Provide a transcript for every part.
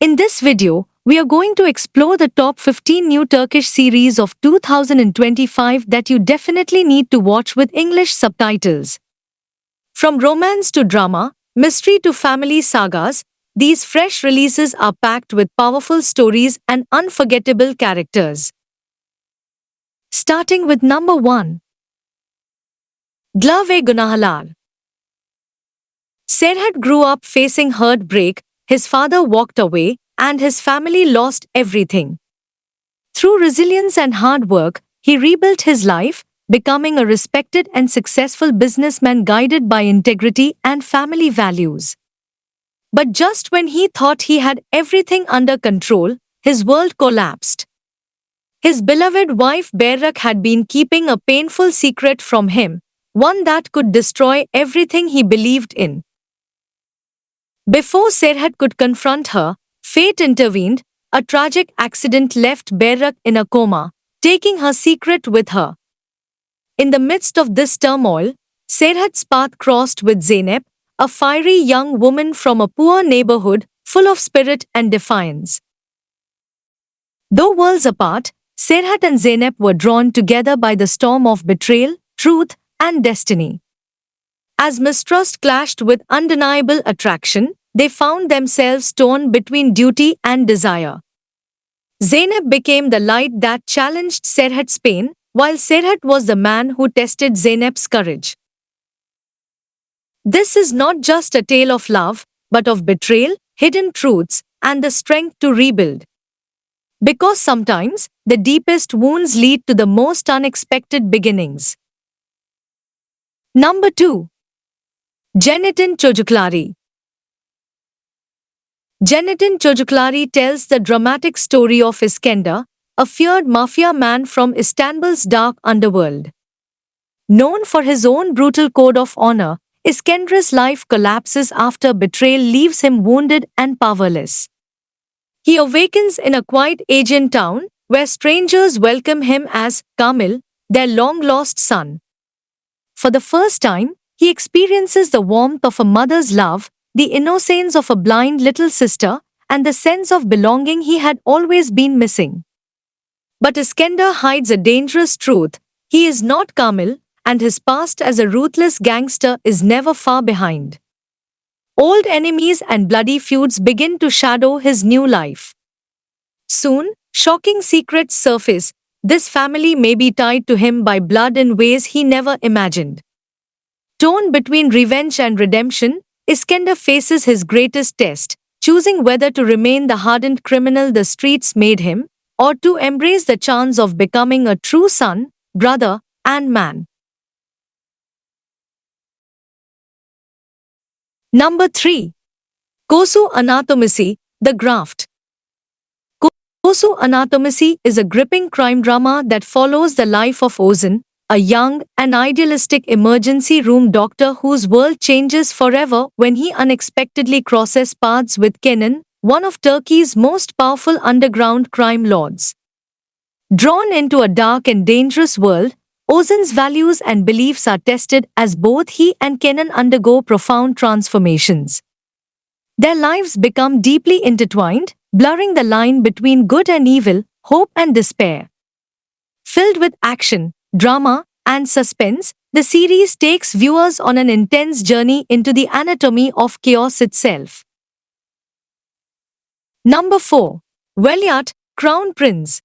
In this video, we are going to explore the top 15 new Turkish series of 2025 that you definitely need to watch with English subtitles. From romance to drama, mystery to family sagas, these fresh releases are packed with powerful stories and unforgettable characters. Starting with number 1. Dil Ve Gunahalar. Serhat grew up facing heartbreak, his father walked away, and his family lost everything. Through resilience and hard work, he rebuilt his life, becoming a respected and successful businessman guided by integrity and family values. But just when he thought he had everything under control, his world collapsed. His beloved wife Berrak had been keeping a painful secret from him, one that could destroy everything he believed in. Before Serhat could confront her, fate intervened. A tragic accident left Berrak in a coma, taking her secret with her. In the midst of this turmoil, Serhat's path crossed with Zeynep, a fiery young woman from a poor neighborhood, full of spirit and defiance. Though worlds apart, Serhat and Zeynep were drawn together by the storm of betrayal, truth, and destiny. As mistrust clashed with undeniable attraction, they found themselves torn between duty and desire. Zeynep became the light that challenged Serhat's pain, while Serhat was the man who tested Zeynep's courage. This is not just a tale of love, but of betrayal, hidden truths, and the strength to rebuild. Because sometimes, the deepest wounds lead to the most unexpected beginnings. Number 2. Cennetin Çocukları. Cennetin Çocukları tells the dramatic story of Iskender, a feared mafia man from Istanbul's dark underworld. Known for his own brutal code of honor, Iskender's life collapses after betrayal leaves him wounded and powerless. He awakens in a quiet Aegean town, where strangers welcome him as Kamil, their long-lost son. For the first time, he experiences the warmth of a mother's love, the innocence of a blind little sister, and the sense of belonging he had always been missing. But Iskender hides a dangerous truth: he is not Kamil, and his past as a ruthless gangster is never far behind. Old enemies and bloody feuds begin to shadow his new life. Soon, shocking secrets surface. This family may be tied to him by blood in ways he never imagined. Torn between revenge and redemption, Iskender faces his greatest test, choosing whether to remain the hardened criminal the streets made him, or to embrace the chance of becoming a true son, brother, and man. Number 3. Kosu Anatomisi, The Graft. Kosu Anatomisi is a gripping crime drama that follows the life of Ozan, a young and idealistic emergency room doctor whose world changes forever when he unexpectedly crosses paths with Kenan, one of Turkey's most powerful underground crime lords. Drawn into a dark and dangerous world, Ozan's values and beliefs are tested as both he and Kenan undergo profound transformations. Their lives become deeply intertwined, blurring the line between good and evil, hope and despair. Filled with action, drama, and suspense, the series takes viewers on an intense journey into the anatomy of chaos itself. Number 4. Veliaht, Crown Prince.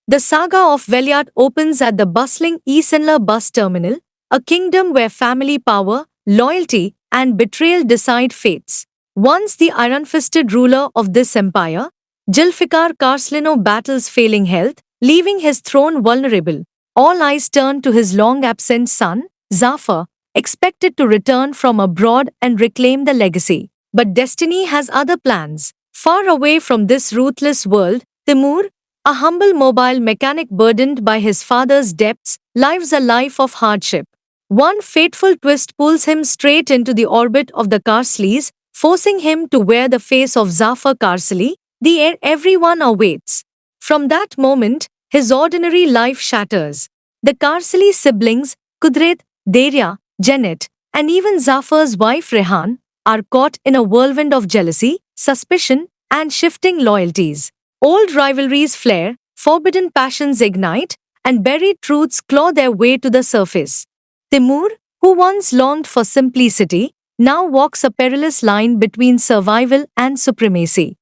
The saga of Veliaht opens at the bustling Esenler bus terminal, a kingdom where family power, loyalty, and betrayal decide fates. Once the iron-fisted ruler of this empire, Zulfikar Karslino battles failing health, leaving his throne vulnerable. All eyes turn to his long-absent son, Zafar, expected to return from abroad and reclaim the legacy. But destiny has other plans. Far away from this ruthless world, Timur, a humble mobile mechanic burdened by his father's debts, lives a life of hardship. One fateful twist pulls him straight into the orbit of the Karslis, forcing him to wear the face of Zafar Karsli, the heir everyone awaits. From that moment, his ordinary life shatters. The Karsli siblings, Kudret, Derya, Cennet, and even Zafar's wife Rehan, are caught in a whirlwind of jealousy, suspicion, and shifting loyalties. Old rivalries flare, forbidden passions ignite, and buried truths claw their way to the surface. Timur, who once longed for simplicity, now walks a perilous line between survival and supremacy.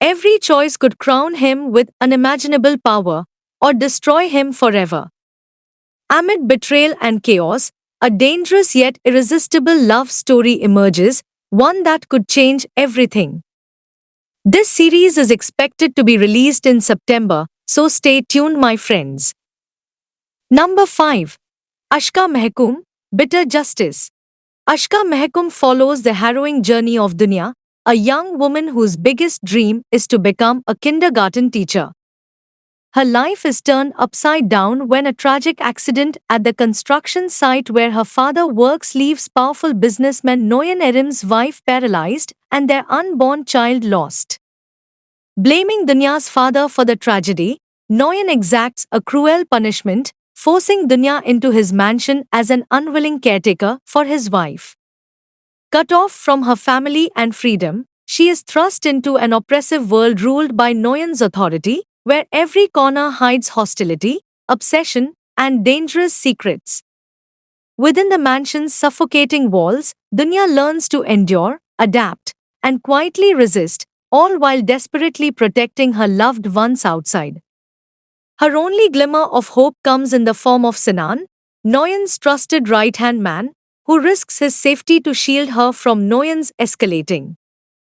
Every choice could crown him with unimaginable power or destroy him forever. Amid betrayal and chaos, a dangerous yet irresistible love story emerges, one that could change everything. This series is expected to be released in September, so stay tuned, my friends. Number 5. Ashka Mehkum, Bitter Justice. Ashka Mehkum follows the harrowing journey of Dunya, a young woman whose biggest dream is to become a kindergarten teacher. Her life is turned upside down when a tragic accident at the construction site where her father works leaves powerful businessman Noyan Erim's wife paralyzed and their unborn child lost. Blaming Dunya's father for the tragedy, Noyan exacts a cruel punishment, forcing Dunya into his mansion as an unwilling caretaker for his wife. Cut off from her family and freedom, she is thrust into an oppressive world ruled by Noyan's authority, where every corner hides hostility, obsession, and dangerous secrets. Within the mansion's suffocating walls, Dunya learns to endure, adapt, and quietly resist, all while desperately protecting her loved ones outside. Her only glimmer of hope comes in the form of Sinan, Noyan's trusted right-hand man, who risks his safety to shield her from Noyan's escalating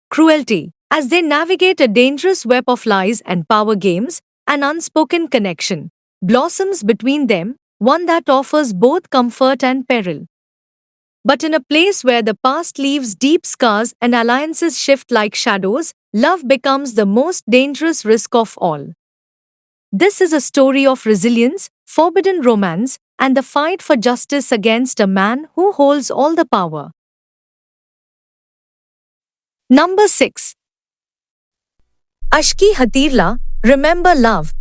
cruelty. As they navigate a dangerous web of lies and power games, an unspoken connection blossoms between them, one that offers both comfort and peril. But in a place where the past leaves deep scars and alliances shift like shadows, love becomes the most dangerous risk of all. This is a story of resilience, forbidden romance, and the fight for justice against a man who holds all the power. Number 6. Ashki Hatirla, Remember Love.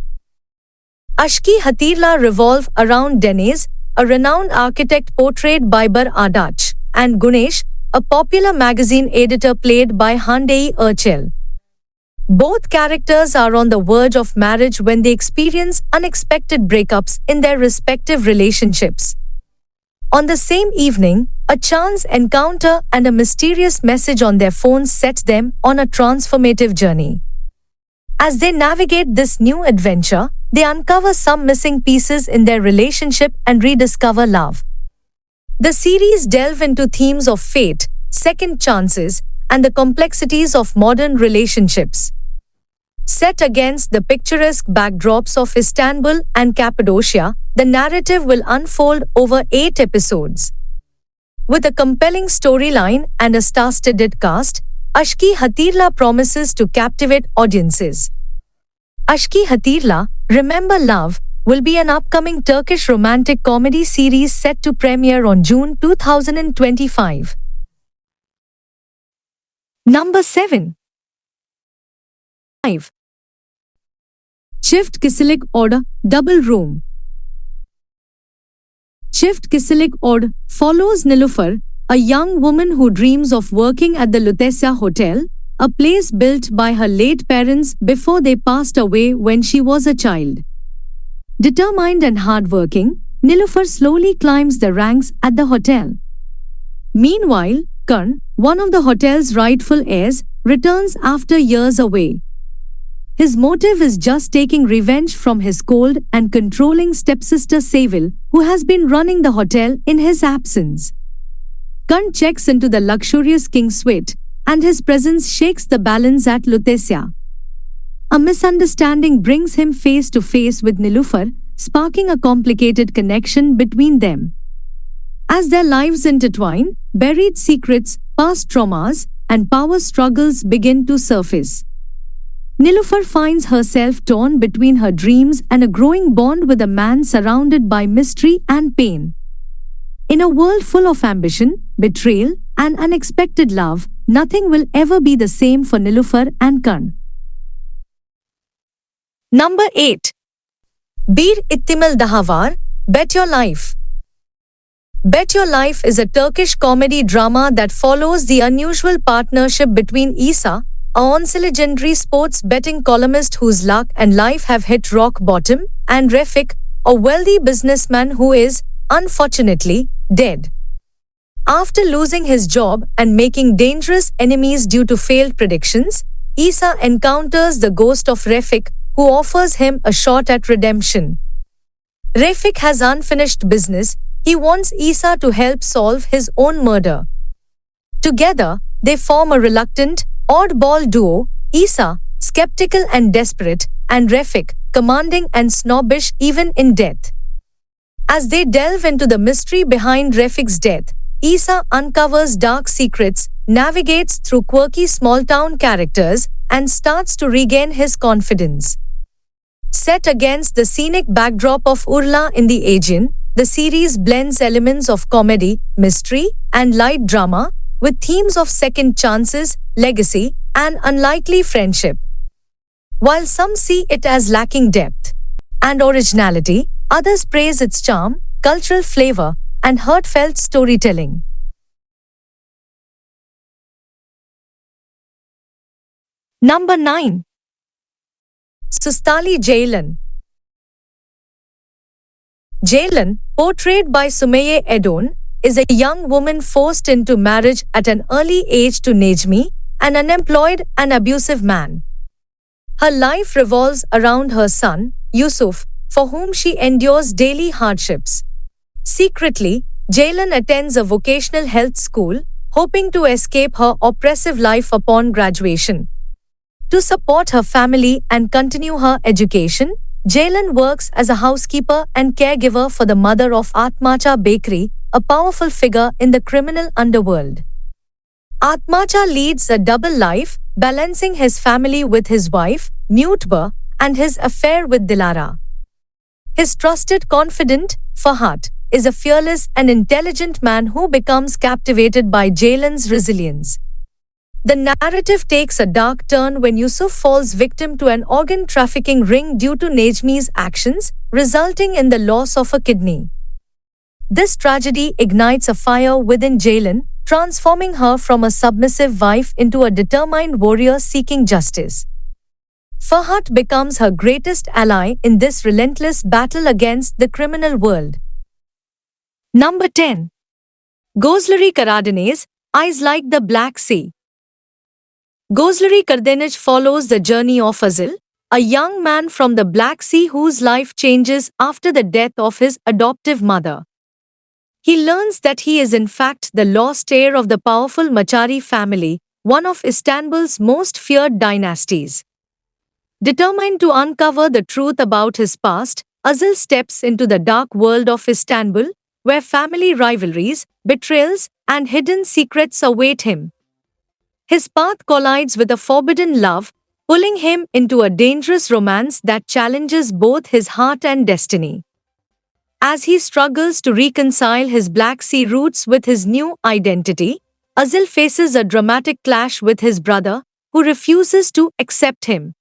Ashki Hatirla revolve around Deniz, a renowned architect portrayed by Bar Adach, and Gunesh, a popular magazine editor played by Handei Urchel. Both characters are on the verge of marriage when they experience unexpected breakups in their respective relationships. On the same evening, a chance encounter and a mysterious message on their phones set them on a transformative journey. As they navigate this new adventure, they uncover some missing pieces in their relationship and rediscover love. The series delves into themes of fate, second chances, and the complexities of modern relationships. Set against the picturesque backdrops of Istanbul and Cappadocia, the narrative will unfold over 8 episodes. With a compelling storyline and a star-studded cast, Ashki Hatirla promises to captivate audiences. Ashki Hatirla, Remember Love, will be an upcoming Turkish romantic comedy series set to premiere on June 2025. Number 7. 5. Çift Kişilik Order, Double Room. Çift Kişilik Order follows Nilüfer, a young woman who dreams of working at the Lutetia Hotel, a place built by her late parents before they passed away when she was a child. Determined and hardworking, Nilüfer slowly climbs the ranks at the hotel. Meanwhile, Karn, one of the hotel's rightful heirs, returns after years away. His motive is just taking revenge from his cold and controlling stepsister Sevil, who has been running the hotel in his absence. Karn checks into the luxurious king's suite, and his presence shakes the balance at Lutetia. A misunderstanding brings him face to face with Nilüfer, sparking a complicated connection between them. As their lives intertwine, buried secrets, past traumas, and power struggles begin to surface. Nilüfer finds herself torn between her dreams and a growing bond with a man surrounded by mystery and pain. In a world full of ambition, betrayal, and unexpected love, nothing will ever be the same for Nilüfer and Karn. Number 8. Bir İhtimal Daha Var, Bet Your Life. Bet Your Life is a Turkish comedy drama that follows the unusual partnership between Isa, a once legendary sports betting columnist whose luck and life have hit rock bottom, and Refik, a wealthy businessman who is, unfortunately, dead. After losing his job and making dangerous enemies due to failed predictions, Isa encounters the ghost of Refik, who offers him a shot at redemption. Refik has unfinished business. He wants Isa to help solve his own murder. Together, they form a reluctant, oddball duo, Isa, skeptical and desperate, and Refik, commanding and snobbish even in death. As they delve into the mystery behind Refik's death, Isa uncovers dark secrets, navigates through quirky small-town characters, and starts to regain his confidence. Set against the scenic backdrop of Urla in the Aegean, the series blends elements of comedy, mystery, and light drama, with themes of second chances, legacy, and unlikely friendship. While some see it as lacking depth and originality, others praise its charm, cultural flavor, and heartfelt storytelling. Number 9. Sustali Ceylan. Ceylan, portrayed by Sumeyye Edon, is a young woman forced into marriage at an early age to Necmi, an unemployed and abusive man. Her life revolves around her son, Yusuf, for whom she endures daily hardships. Secretly, Ceylan attends a vocational health school, hoping to escape her oppressive life upon graduation. To support her family and continue her education, Ceylan works as a housekeeper and caregiver for the mother of Atmaca Bakery, a powerful figure in the criminal underworld. Atmaca leads a double life, balancing his family with his wife, Mutba, and his affair with Dilara. His trusted confidant, Fahad, is a fearless and intelligent man who becomes captivated by Ceylan's resilience. The narrative takes a dark turn when Yusuf falls victim to an organ trafficking ring due to Necmi's actions, resulting in the loss of a kidney. This tragedy ignites a fire within Ceylan, transforming her from a submissive wife into a determined warrior seeking justice. Fahad becomes her greatest ally in this relentless battle against the criminal world. Number 10. Gözleri Karadeniz, Eyes Like the Black Sea. Gözleri Karadeniz follows the journey of Azil, a young man from the Black Sea whose life changes after the death of his adoptive mother. He learns that he is in fact the lost heir of the powerful Machari family, one of Istanbul's most feared dynasties. Determined to uncover the truth about his past, Azil steps into the dark world of Istanbul, where family rivalries, betrayals, and hidden secrets await him. His path collides with a forbidden love, pulling him into a dangerous romance that challenges both his heart and destiny. As he struggles to reconcile his Black Sea roots with his new identity, Azil faces a dramatic clash with his brother, who refuses to accept him.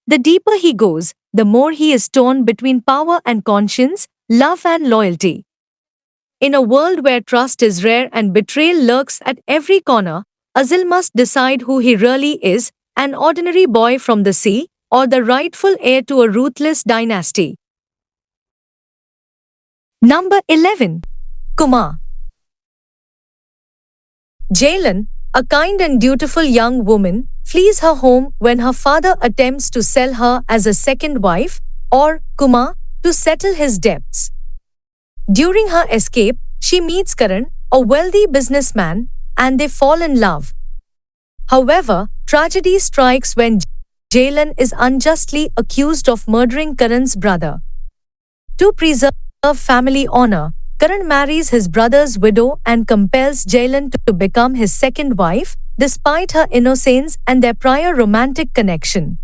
The deeper he goes, the more he is torn between power and conscience, love and loyalty. In a world where trust is rare and betrayal lurks at every corner, Azil must decide who he really is, an ordinary boy from the sea, or the rightful heir to a ruthless dynasty. Number 11. Kuma. Ceylan, a kind and dutiful young woman, flees her home when her father attempts to sell her as a second wife, or Kuma, to settle his debts. During her escape, she meets Karan, a wealthy businessman, and they fall in love. However, tragedy strikes when Ceylan is unjustly accused of murdering Karan's brother. To preserve family honor, Karan marries his brother's widow and compels Ceylan to become his second wife, despite her innocence and their prior romantic connection.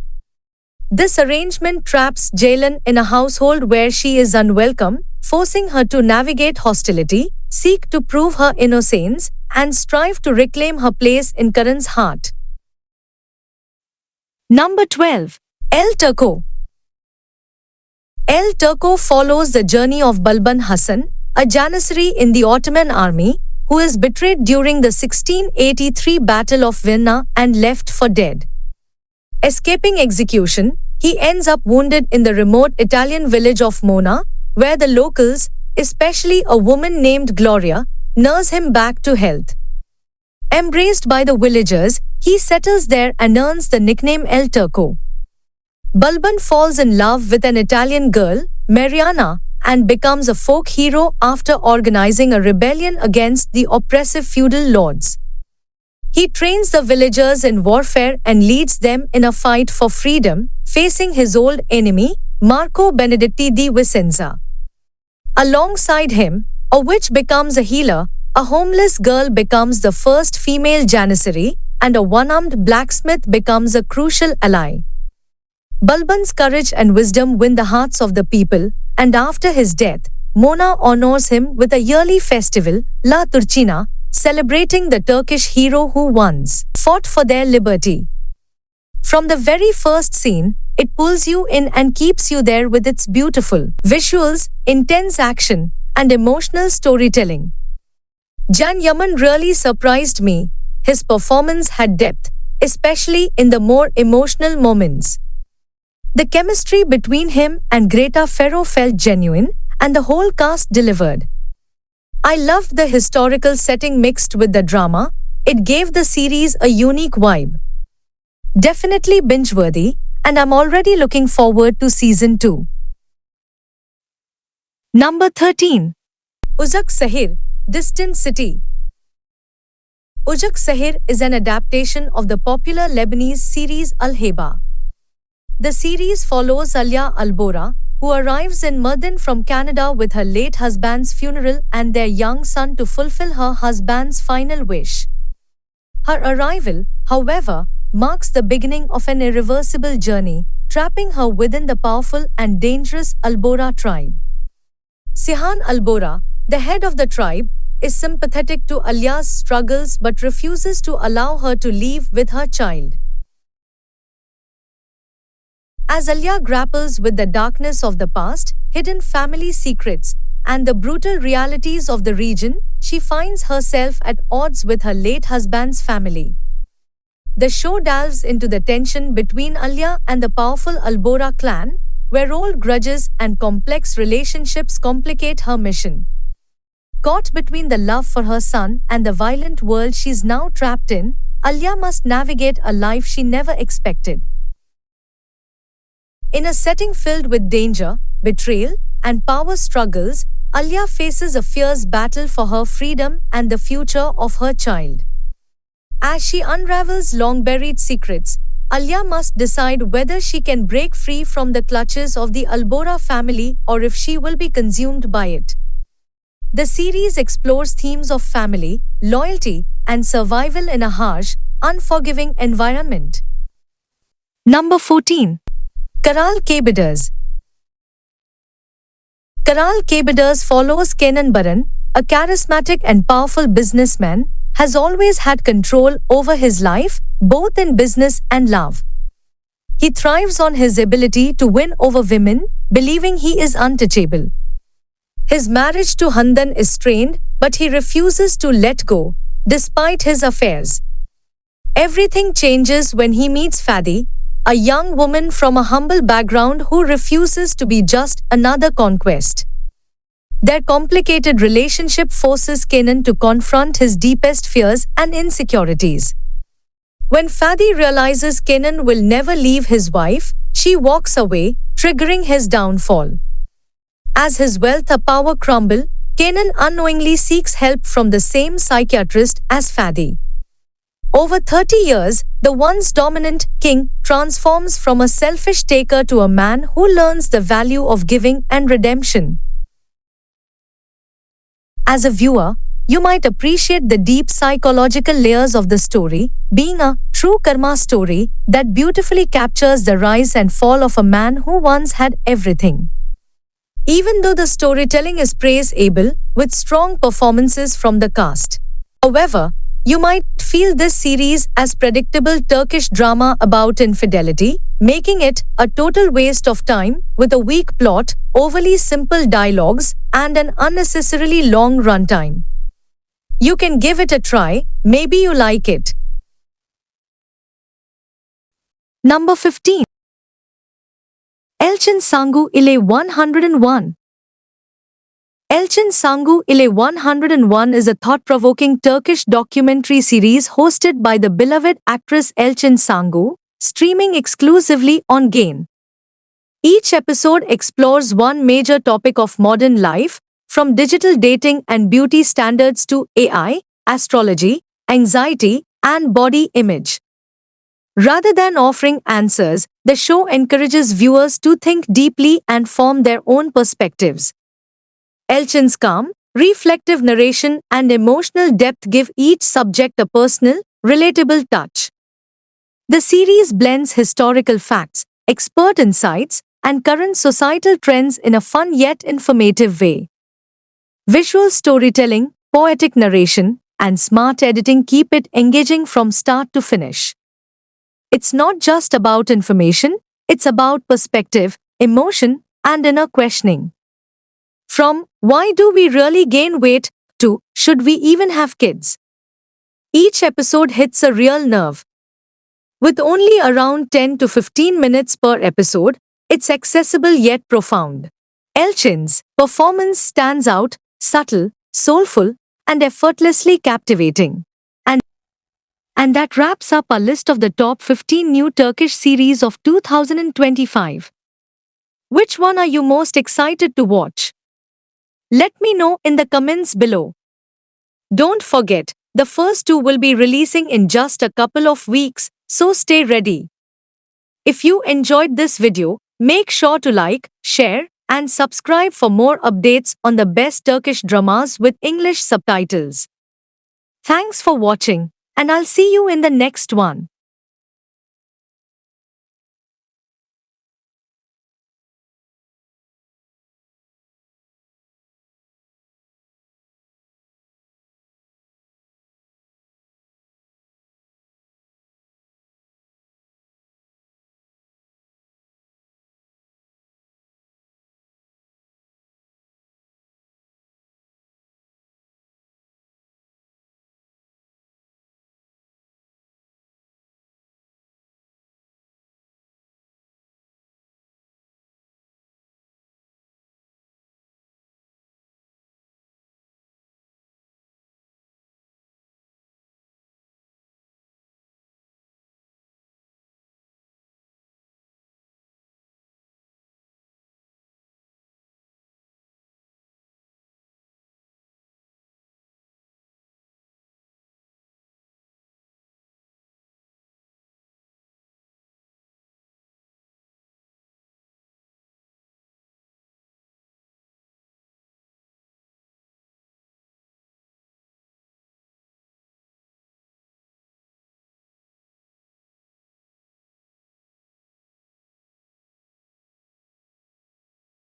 This arrangement traps Ceylan in a household where she is unwelcome, forcing her to navigate hostility, seek to prove her innocence, and strive to reclaim her place in Karan's heart. Number 12. El Turco. El Turco follows the journey of Balban Hassan, a janissary in the Ottoman army, who is betrayed during the 1683 Battle of Vienna and left for dead. Escaping execution, he ends up wounded in the remote Italian village of Mona, where the locals, especially a woman named Gloria, nurse him back to health. Embraced by the villagers, he settles there and earns the nickname El Turco. Balban falls in love with an Italian girl, Mariana, and becomes a folk hero after organizing a rebellion against the oppressive feudal lords. He trains the villagers in warfare and leads them in a fight for freedom, facing his old enemy, Marco Benedetti di Vicenza. Alongside him, a witch becomes a healer, a homeless girl becomes the first female janissary, and a one-armed blacksmith becomes a crucial ally. Balban's courage and wisdom win the hearts of the people, and after his death, Mona honors him with a yearly festival, La Turcina, celebrating the Turkish hero who once fought for their liberty. From the very first scene, it pulls you in and keeps you there with its beautiful visuals, intense action, and emotional storytelling. Can Yaman really surprised me. His performance had depth, especially in the more emotional moments. The chemistry between him and Greta Ferro felt genuine, and the whole cast delivered. I loved the historical setting mixed with the drama. It gave the series a unique vibe. Definitely binge-worthy, and I'm already looking forward to season 2. Number 13. Uzak Sahir, Distant City. Uzak Sahir is an adaptation of the popular Lebanese series Al-Heba. The series follows Alia Albora, who arrives in Mardin from Canada with her late husband's funeral and their young son to fulfill her husband's final wish. Her arrival, however, marks the beginning of an irreversible journey, trapping her within the powerful and dangerous Albora tribe. Sihan Albora, the head of the tribe, is sympathetic to Alia's struggles but refuses to allow her to leave with her child. As Alia grapples with the darkness of the past, hidden family secrets, and the brutal realities of the region, she finds herself at odds with her late husband's family. The show delves into the tension between Alia and the powerful Albora clan, where old grudges and complex relationships complicate her mission. Caught between the love for her son and the violent world she's now trapped in, Alia must navigate a life she never expected. In a setting filled with danger, betrayal, and power struggles, Alia faces a fierce battle for her freedom and the future of her child. As she unravels long-buried secrets, Alia must decide whether she can break free from the clutches of the Albora family or if she will be consumed by it. The series explores themes of family, loyalty, and survival in a harsh, unforgiving environment. Number 14. Karal Kebeders. Karal Kebeders follows Kenan Baran, a charismatic and powerful businessman, has always had control over his life, both in business and love. He thrives on his ability to win over women, believing he is untouchable. His marriage to Handan is strained, but he refuses to let go, despite his affairs. Everything changes when he meets Fadi, a young woman from a humble background who refuses to be just another conquest. Their complicated relationship forces Kenan to confront his deepest fears and insecurities. When Fadi realizes Kenan will never leave his wife, she walks away, triggering his downfall. As his wealth and power crumble, Kenan unknowingly seeks help from the same psychiatrist as Fadi. Over 30 years, the once dominant king transforms from a selfish taker to a man who learns the value of giving and redemption. As a viewer, you might appreciate the deep psychological layers of the story, being a true karma story that beautifully captures the rise and fall of a man who once had everything. Even though the storytelling is praise-able, with strong performances from the cast. However, You might feel this series as predictable Turkish drama about infidelity, making it a total waste of time with a weak plot, overly simple dialogues, and an unnecessarily long runtime. You can give it a try, maybe you like it. Number 15. Elçin Sangu ile 101. Elçin Sangu ile 101 is a thought-provoking Turkish documentary series hosted by the beloved actress Elçin Sangu, streaming exclusively on Gain. Each episode explores one major topic of modern life, from digital dating and beauty standards to AI, astrology, anxiety, and body image. Rather than offering answers, the show encourages viewers to think deeply and form their own perspectives. Elçin's calm, reflective narration and emotional depth give each subject a personal, relatable touch. The series blends historical facts, expert insights, and current societal trends in a fun yet informative way. Visual storytelling, poetic narration, and smart editing keep it engaging from start to finish. It's not just about information, it's about perspective, emotion, and inner questioning. From "Why do we really gain weight?" to "Should we even have kids?" Each episode hits a real nerve. With only around 10 to 15 minutes per episode, it's accessible yet profound. Elçin's performance stands out, subtle, soulful, and effortlessly captivating. And that wraps up our list of the top 15 new Turkish series of 2025. Which one are you most excited to watch? Let me know in the comments below. Don't forget, the first two will be releasing in just a couple of weeks, so stay ready. If you enjoyed this video, make sure to like, share, and subscribe for more updates on the best Turkish dramas with English subtitles. Thanks for watching, and I'll see you in the next one.